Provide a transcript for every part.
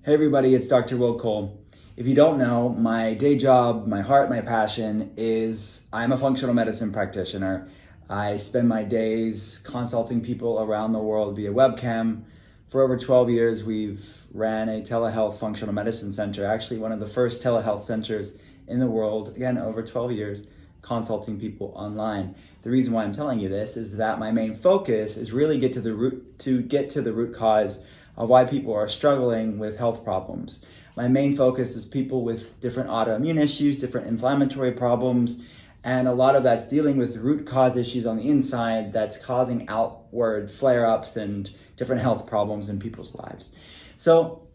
Hey everybody, it's Dr. Will Cole. If you don't know, my day job, my heart, my passion is I'm a functional medicine practitioner. I spend my days consulting people around the world via webcam. For over 12 years, we've ran a telehealth functional medicine center, actually one of the first telehealth centers in the world, again, over 12 years, consulting people online. The reason why I'm telling you this is that my main focus is really get to the root cause of why people are struggling with health problems. My main focus is people with different autoimmune issues, different inflammatory problems, and a lot of that's dealing with root cause issues on the inside that's causing outward flare-ups and different health problems in people's lives. So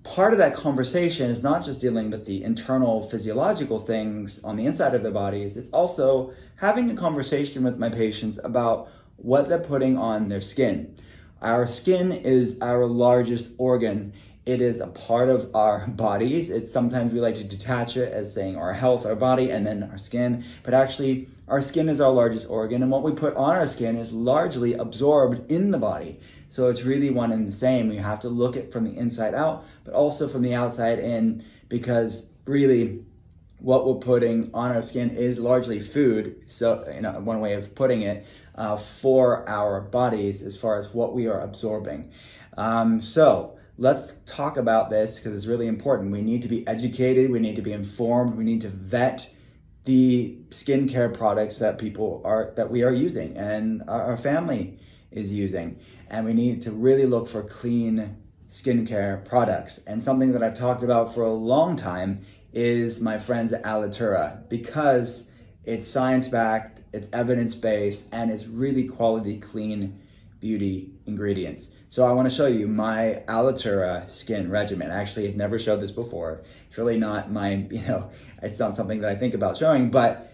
part of that conversation is not just dealing with the internal physiological things on the inside of their bodies, it's also having a conversation with my patients about what they're putting on their skin. Our skin is our largest organ. It is a part of our bodies. It's sometimes we like to detach it as saying our health, our body, and then our skin. But actually, our skin is our largest organ, and what we put on our skin is largely absorbed in the body. So it's really one and the same. We have to look at it from the inside out, but also from the outside in, because really what we're putting on our skin is largely food. So, one way of putting it, for our bodies as far as what we are absorbing. So let's talk about this because it's really important. We need to be educated, we need to be informed, we need to vet the skincare products that we are using and our family is using. And we need to really look for clean skincare products. And something that I've talked about for a long time is my friends at Alitura, because it's science-backed, it's evidence-based, and it's really quality, clean beauty ingredients. So I want to show you my Alatura skin regimen. Actually, I've never showed this before. It's really not my, it's not something that I think about showing, but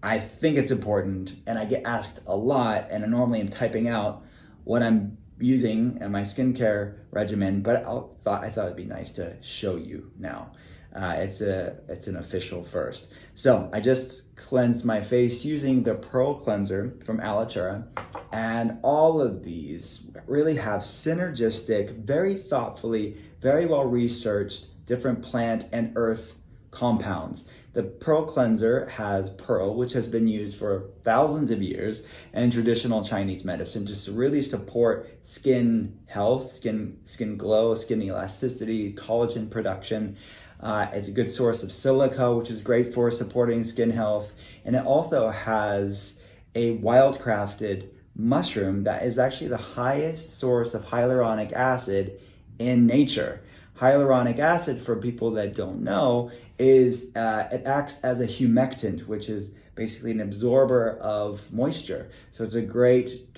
I think it's important, and I get asked a lot, and I normally am typing out what I'm using in my skincare regimen, but I thought it'd be nice to show you now. It's an official first. So I just cleansed my face using the Pearl Cleanser from Alatura, and all of these really have synergistic, very thoughtfully, very well researched different plant and earth compounds. The Pearl Cleanser has pearl, which has been used for thousands of years in traditional Chinese medicine just to really support skin health, skin glow, skin elasticity, collagen production. It's a good source of silica, which is great for supporting skin health. And it also has a wildcrafted mushroom that is actually the highest source of hyaluronic acid in nature. Hyaluronic acid, for people that don't know, is it acts as a humectant, which is basically an absorber of moisture. So it's a great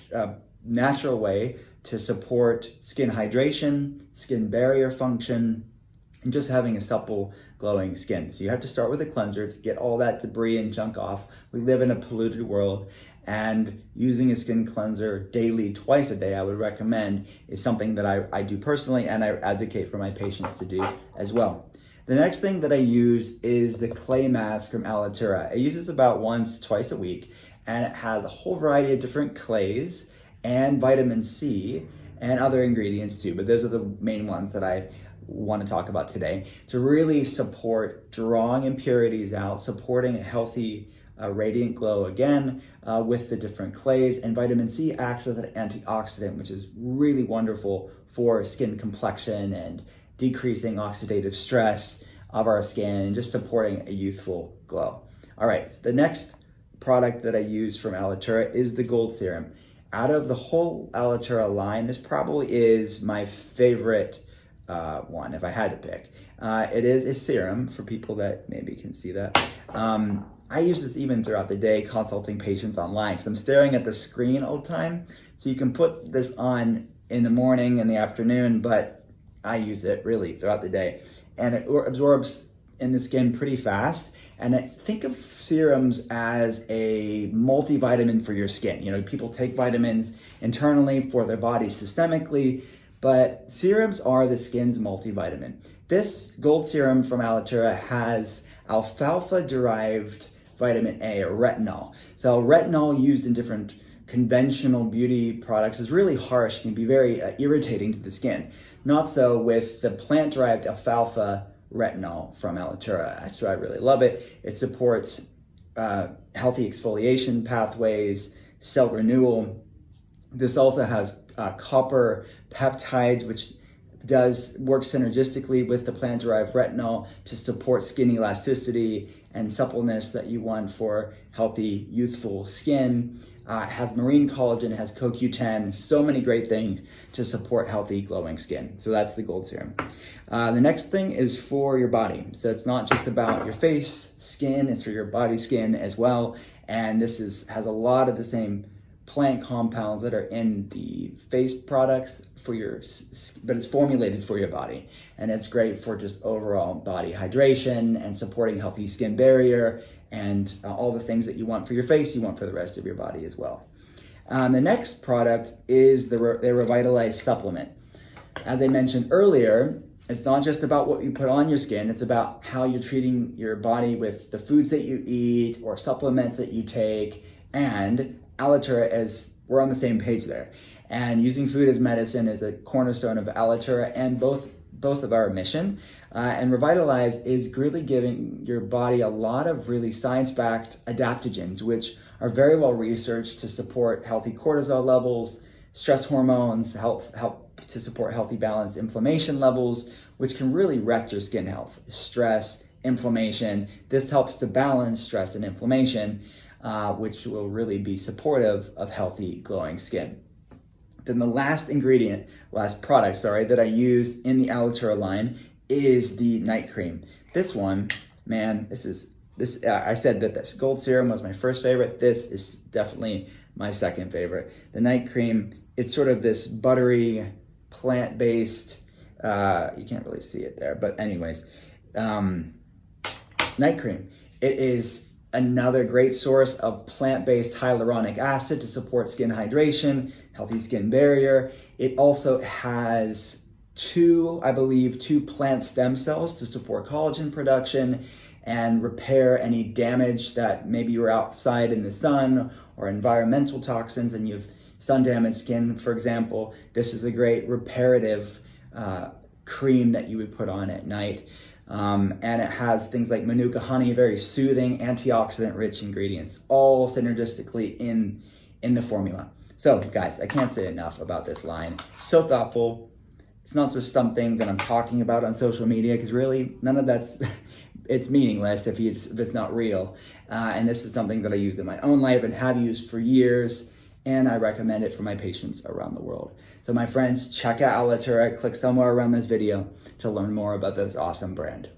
natural way to support skin hydration, skin barrier function, and just having a supple, glowing skin. So you have to start with a cleanser to get all that debris and junk off. We live in a polluted world, and using a skin cleanser daily, twice a day, I would recommend, is something that I do personally, and I advocate for my patients to do as well. The next thing that I use is the clay mask from Alitura. I use this about once, twice a week, and it has a whole variety of different clays and vitamin C and other ingredients too, but those are the main ones that I want to talk about today to really support drawing impurities out, supporting a healthy, radiant glow again with the different clays. And vitamin C acts as an antioxidant, which is really wonderful for skin complexion and decreasing oxidative stress of our skin and just supporting a youthful glow. All right, the next product that I use from Alitura is the Gold Serum. Out of the whole Alitura line, this probably is my favorite one if I had to pick. It is a serum for people that maybe can see that. I use this even throughout the day consulting patients online because I'm staring at the screen all the time. So you can put this on in the morning and the afternoon, but I use it really throughout the day. And it absorbs in the skin pretty fast. And think of serums as a multivitamin for your skin. People take vitamins internally for their body systemically, but serums are the skin's multivitamin. This Gold Serum from Alitura has alfalfa-derived vitamin A, or retinol. So retinol used in different conventional beauty products is really harsh, can be very irritating to the skin. Not so with the plant-derived alfalfa retinol from Alitura. That's why I really love it. It supports healthy exfoliation pathways, cell renewal. This also has copper peptides, which does work synergistically with the plant-derived retinol to support skin elasticity and suppleness that you want for healthy, youthful skin. It has marine collagen, it has CoQ10, so many great things to support healthy, glowing skin. So that's the Gold Serum. The next thing is for your body. So it's not just about your face, skin, it's for your body skin as well. And this has a lot of the same plant compounds that are in the face products but it's formulated for your body. And it's great for just overall body hydration and supporting healthy skin barrier and all the things that you want for your face, you want for the rest of your body as well. The next product is the Revitalized Supplement. As I mentioned earlier, it's not just about what you put on your skin, it's about how you're treating your body with the foods that you eat or supplements that you take. And Alatura, as we're on the same page there. And using food as medicine is a cornerstone of Alatura and both of our mission. And Revitalize is really giving your body a lot of really science-backed adaptogens, which are very well researched to support healthy cortisol levels, stress hormones, help to support healthy balanced inflammation levels, which can really wreck your skin health. Stress, inflammation, this helps to balance stress and inflammation, which will really be supportive of healthy, glowing skin. Then the last product that I use in the Alitura line is the night cream. This one, man, I said that this Gold Serum was my first favorite. This is definitely my second favorite. The night cream, it's sort of this buttery, plant-based, you can't really see it there, but anyways, night cream. It is another great source of plant-based hyaluronic acid to support skin hydration, healthy skin barrier. It also has two plant stem cells to support collagen production and repair any damage that maybe you were outside in the sun or environmental toxins and you've sun-damaged skin, for example. This is a great reparative cream that you would put on at night. And it has things like manuka honey, very soothing, antioxidant-rich ingredients, all synergistically in the formula. So guys, I can't say enough about this line. So thoughtful. It's not just something that I'm talking about on social media, because really none of that's, it's meaningless if it's not real. And this is something that I use in my own life and have used for years, and I recommend it for my patients around the world. So my friends, check out Alatura, click somewhere around this video to learn more about this awesome brand.